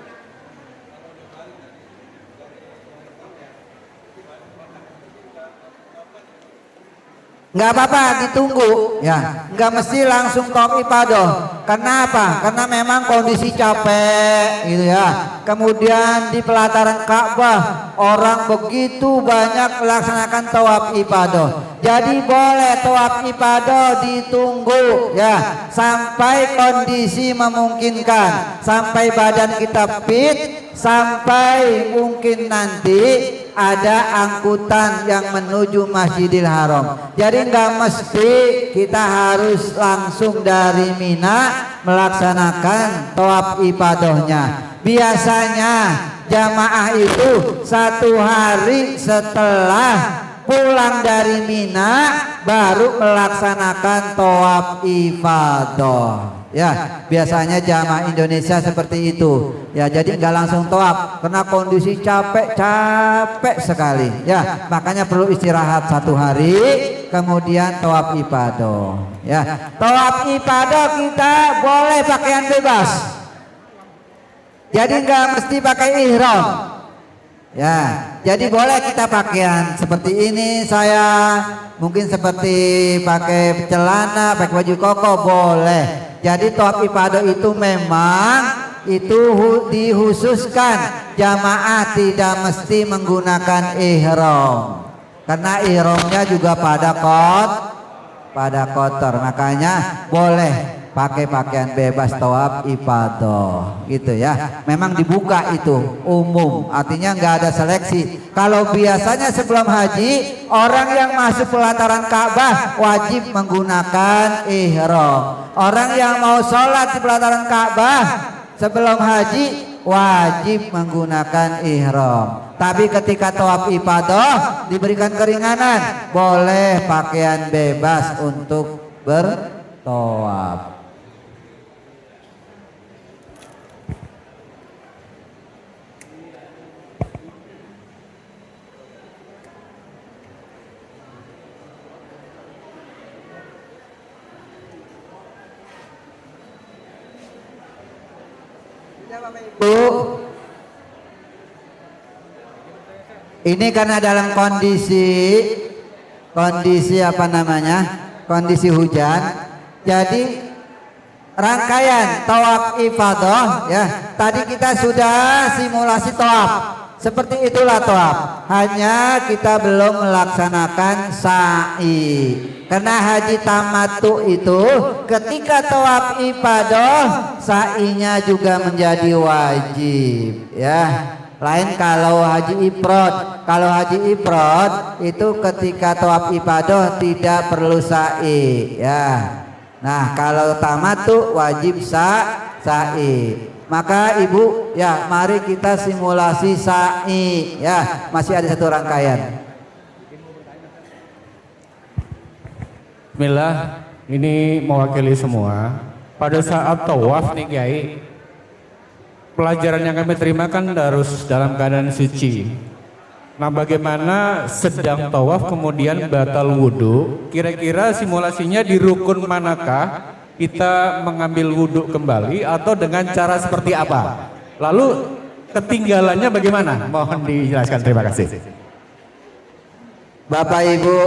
Nggak apa-apa, ditunggu ya, nggak mesti langsung tawaf ifadah. Kenapa? Karena memang kondisi capek gitu ya. Kemudian di pelataran Ka'bah orang begitu banyak melaksanakan tawaf ifadah. Jadi boleh tawaf ifadah ditunggu ya sampai kondisi memungkinkan, sampai badan kita fit, sampai mungkin nanti ada angkutan yang menuju Masjidil Haram. Jadi nggak mesti kita harus langsung dari Mina melaksanakan tawaf ibadahnya. Biasanya jamaah itu 1 hari setelah pulang dari Mina baru melaksanakan tawaf ifadah. Ya, biasanya jamaah Indonesia seperti itu. Ya, jadi nggak langsung tawaf karena kondisi capek sekali. Ya, makanya perlu istirahat 1 hari, kemudian tawaf ifadah. Ya, tawaf ifadah kita boleh pakaian bebas. Jadi nggak mesti pakai ihram. Ya, jadi boleh kita pakaian seperti ini, saya mungkin seperti pakai celana, pakai baju koko boleh. Jadi tawaf ifadah itu memang itu dihususkan jamaah tidak mesti menggunakan ihram. Karena ihramnya juga pada kotor, makanya boleh pakai pakaian bebas tawaf ifadah gitu ya. Memang dibuka itu umum, artinya nggak ada seleksi. Kalau biasanya sebelum haji orang yang masuk pelataran Ka'bah wajib menggunakan ihram. Orang yang mau sholat di pelataran Ka'bah sebelum haji wajib menggunakan ihram. Tapi ketika tawaf ifadah diberikan keringanan, boleh pakaian bebas untuk bertawaf. Bu, ini karena dalam kondisi apa namanya, kondisi hujan, jadi rangkaian tawaf ifadah ya. Tadi kita sudah simulasi tawaf, seperti itulah tawaf. Hanya kita belum melaksanakan sa'i. Karena haji tamattu itu ketika tawaf ifadah sa'inya juga menjadi wajib ya. Lain kalau haji ifrad. Kalau haji ifrad itu ketika tawaf ifadah tidak perlu sa'i ya. Nah, kalau tamattu wajib sa'i. Maka ibu ya, mari kita simulasi sa'i ya. Masih ada 1 rangkaian. Bismillah, ini mewakili semua. Pada saat tawaf nih Kiai, pelajaran yang kami terima kan harus dalam keadaan suci. Nah, bagaimana sedang tawaf kemudian batal wudhu? Kira-kira simulasinya di rukun manakah kita mengambil wudhu kembali atau dengan cara seperti apa? Lalu ketinggalannya bagaimana? Mohon dijelaskan, terima kasih. Bapak Ibu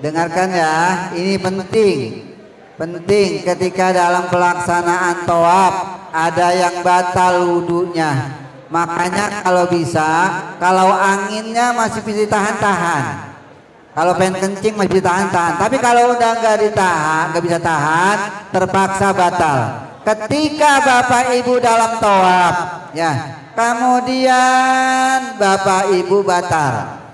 dengarkan ya, ini penting ketika dalam pelaksanaan tawaf ada yang batal wudhunya. Makanya kalau bisa, kalau anginnya masih bisa tahan-tahan Kalau pengen kencing masih ditahan-tahan. Tapi kalau udah nggak ditahan, nggak bisa tahan, terpaksa batal. Ketika Bapak Ibu dalam tawaf, ya, kemudian Bapak Ibu batal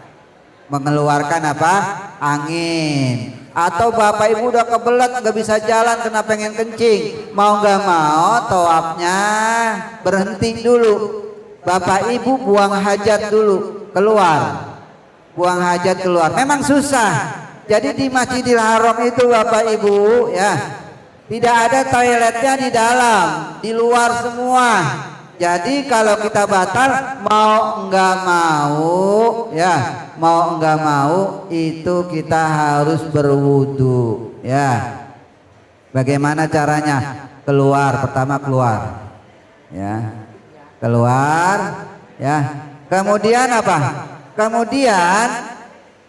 mengeluarkan apa? Angin. Atau Bapak Ibu udah kebelet nggak bisa jalan karena pengen kencing, mau nggak mau tawafnya berhenti dulu. Bapak Ibu buang hajat dulu, keluar. Buang hajat keluar. Memang susah. Jadi di Masjidil Haram itu Bapak Ibu ya, tidak ada toiletnya di dalam, di luar semua. Jadi kalau kita batal mau nggak mau ya, mau nggak mau itu kita harus berwudu ya. Bagaimana caranya? Keluar, pertama keluar ya, keluar ya. Kemudian apa? Kemudian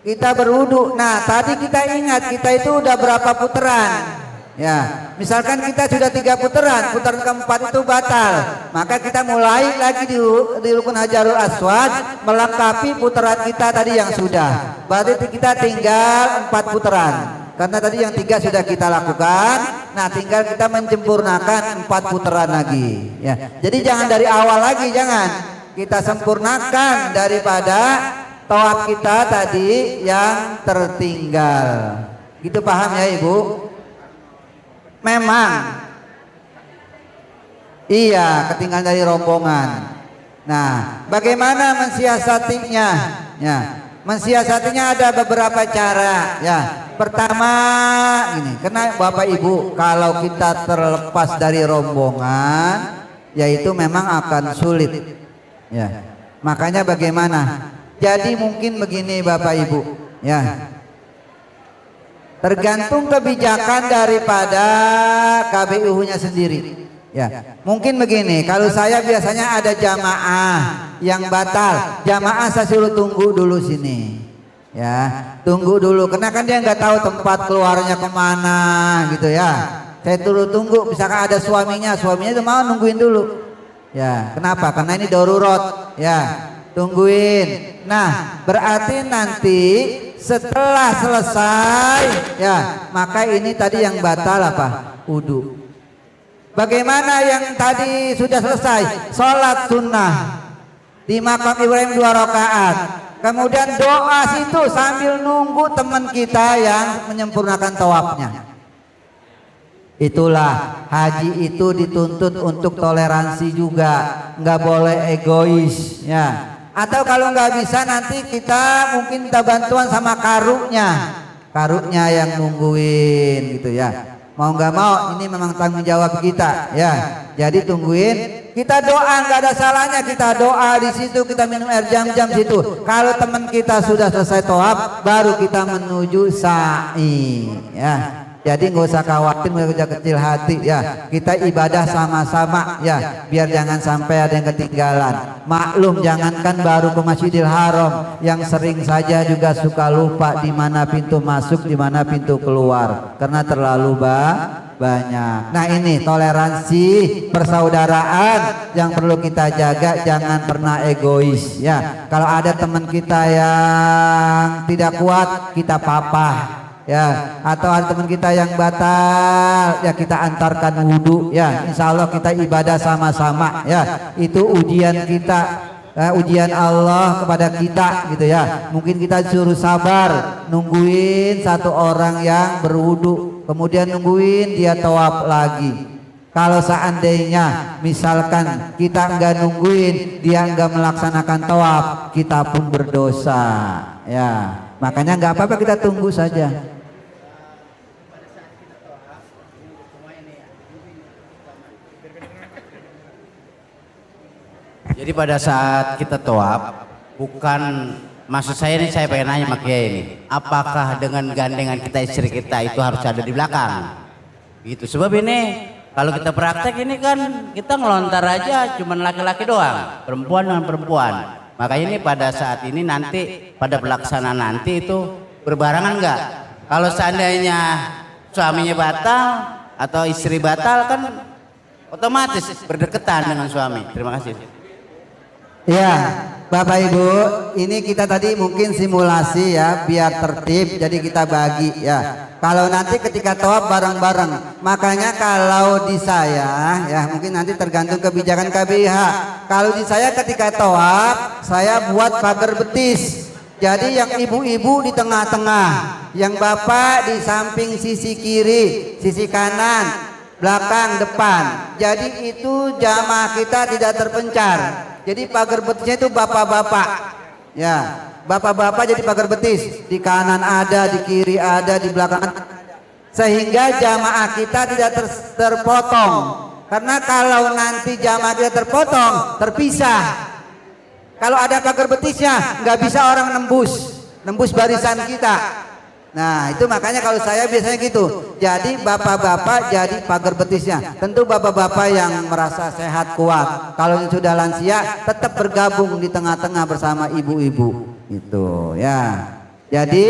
kita berwudu. Nah tadi kita ingat kita itu udah berapa putaran ya. Misalkan kita sudah 3 putaran, putaran keempat itu batal, maka kita mulai lagi di rukun Hajarul Aswad melengkapi putaran kita tadi yang sudah. Berarti kita tinggal 4 putaran karena tadi yang 3 sudah kita lakukan. Nah tinggal kita menyempurnakan 4 putaran lagi ya. Jadi jangan dari awal lagi, jangan. Kita sempurnakan daripada tawaf kita tadi yang tertinggal. Gitu paham ya Ibu? Memang iya, ketinggalan dari rombongan. Nah, bagaimana mensiasatinya? Ya, mensiasatinya ada beberapa cara. Ya, pertama gini, karena Bapak Ibu kalau kita terlepas dari rombongan, yaitu memang akan sulit. Ya, makanya bagaimana? Jadi mungkin begini Bapak Ibu, ya. Tergantung kebijakan daripada KBU-nya sendiri. Ya, mungkin begini. Kalau saya biasanya ada jamaah yang batal, jamaah saya suruh tunggu dulu sini. Ya, tunggu dulu. Karena kan dia nggak tahu tempat keluarnya kemana, gitu ya. Saya tunggu. Misalkan ada suaminya itu mau nungguin dulu. Ya, kenapa? Karena ini darurat. Ya, tungguin. Nah, berarti nanti setelah selesai, ya, maka ini tadi yang batal apa? Wudu. Bagaimana yang tadi sudah selesai? Sholat sunnah di makam Ibrahim 2 rakaat. Kemudian doa situ sambil nunggu teman kita yang menyempurnakan tawafnya. Itulah haji itu dituntut untuk toleransi juga, nggak boleh egois ya. Atau kalau nggak bisa nanti kita mungkin minta bantuan sama karuknya yang nungguin gitu ya. Mau nggak mau ini memang tanggung jawab kita ya. Jadi tungguin, kita doa, nggak ada salahnya kita doa di situ, kita minum air jam-jam situ. Kalau teman kita sudah selesai tawaf, baru kita menuju sa'i ya. Jadi nggak usah khawatir, nggak usah kecil hati ya. Kita ibadah sama-sama ya, biar jangan sampai ada yang ketinggalan. Maklum, jangankan baru ke Masjidil Haram, yang sering saja juga suka lupa di mana pintu masuk, di mana pintu keluar, karena terlalu banyak. Nah ini toleransi persaudaraan yang perlu kita jaga, jangan pernah egois ya. Kalau ada teman kita yang tidak kuat, kita papah ya, atau ada teman kita yang batal ya, kita antarkan wudhu ya. Insya Allah kita ibadah sama-sama ya. Itu ujian kita, ujian Allah kepada kita gitu ya. Mungkin kita suruh sabar nungguin satu orang yang berwudhu, kemudian nungguin dia tawaf lagi. Kalau seandainya misalkan kita enggak nungguin, dia enggak melaksanakan tawaf, kita pun berdosa ya. Makanya enggak apa-apa, kita tunggu saja. Jadi pada saat kita tawaf, bukan, maksud saya ini, saya pengen nanya sama Kiai ini, apakah dengan gandengan kita istri kita itu harus ada di belakang? Gitu. Sebab ini kalau kita praktek ini kan kita ngelontar aja cuman laki-laki doang, perempuan dengan perempuan. Makanya ini pada saat ini nanti pada pelaksanaan nanti itu berbarengan enggak? Kalau seandainya suaminya batal atau istri batal kan otomatis berdekatan dengan suami. Terima kasih. Ya, Bapak Ibu, ini kita tadi mungkin simulasi ya, biar tertib. Jadi kita bagi ya. Kalau nanti ketika tawaf bareng-bareng, makanya kalau di saya ya mungkin nanti tergantung kebijakan KBH. Kalau di saya ketika tawaf, saya buat pagar betis. Jadi yang ibu-ibu di tengah-tengah, yang bapak di samping sisi kiri, sisi kanan, belakang, depan. Jadi itu jamaah kita tidak terpencar. Jadi pagar betisnya itu bapak-bapak. Ya, bapak-bapak jadi pagar betis. Di kanan ada, di kiri ada, di belakang ada. Sehingga jamaah kita tidak terpotong. Karena kalau nanti jamaah kita terpotong, terpisah. Kalau ada pagar betisnya, nggak bisa orang nembus barisan kita. Nah itu makanya kalau saya biasanya gitu. Jadi bapak-bapak jadi pagar betisnya. Tentu bapak-bapak yang merasa sehat kuat. Kalau yang sudah lansia tetap bergabung di tengah-tengah bersama ibu-ibu. Itu ya. Jadi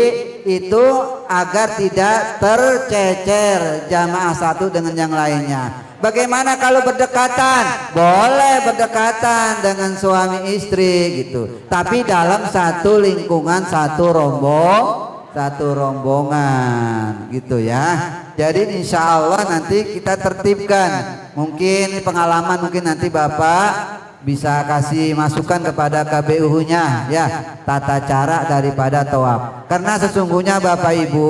itu agar tidak tercecer jamaah satu dengan yang lainnya. Bagaimana kalau berdekatan? Boleh berdekatan dengan suami istri gitu. Tapi dalam satu lingkungan, satu rombongan gitu ya. Jadi insya Allah nanti kita tertibkan. Mungkin pengalaman mungkin nanti Bapak bisa kasih masukan kepada KBUH-nya ya, tata cara daripada tawaf. Karena sesungguhnya Bapak Ibu,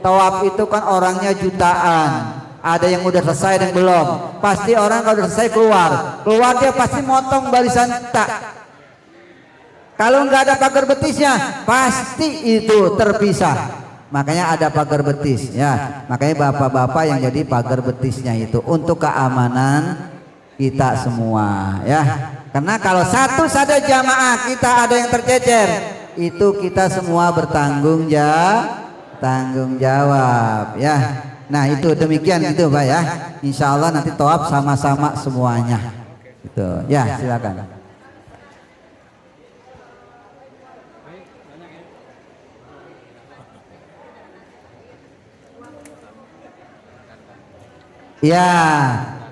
tawaf itu kan orangnya jutaan. Ada yang udah selesai dan belum. Pasti orang kalau udah selesai keluar dia pasti motong barisan tak. Kalau nggak ada pagar betisnya, pasti itu terpisah. Makanya ada pagar betis ya. Makanya bapak-bapak yang jadi pagar betisnya itu untuk keamanan kita semua ya. Karena kalau satu saja jamaah kita ada yang tercecer, itu kita semua bertanggung jawab ya. Nah itu demikian gitu Pak ya. Insya Allah nanti tawaf sama-sama semuanya. Gitu ya, silakan. Ya,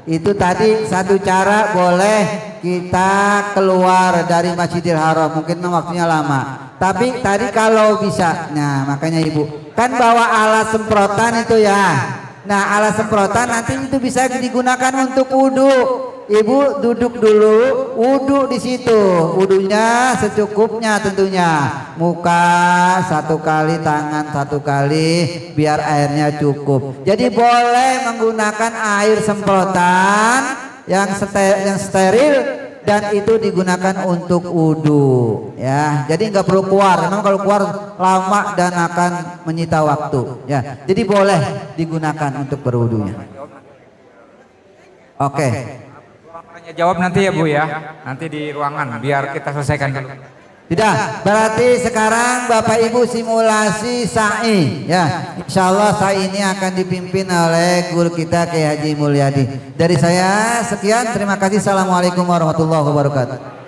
itu tadi satu cara boleh kita keluar dari Masjidil Haram. Mungkin waktunya lama. Tapi tadi kalau bisa, nah makanya Ibu kan bawa alat semprotan itu ya. Nah alat semprotan nanti itu bisa digunakan untuk wudhu. Ibu duduk dulu, wudhu di situ. Wudhunya secukupnya tentunya. Muka satu kali, tangan satu kali, biar airnya cukup. Jadi boleh menggunakan air semprotan yang steril. Dan itu digunakan untuk wudhu ya. Jadi nggak perlu keluar. Memang kalau keluar lama dan akan menyita waktu ya. Jadi boleh digunakan untuk berwudhunya. Oke. Tanya jawab nanti ya Bu ya. Nanti di ruangan biar kita selesaikan dulu. Tidak, berarti sekarang Bapak Ibu simulasi sa'i ya. Insya Allah sa'i ini akan dipimpin oleh guru kita Kiai Haji Mulyadi. Dari saya sekian, terima kasih. Assalamualaikum warahmatullahi wabarakatuh.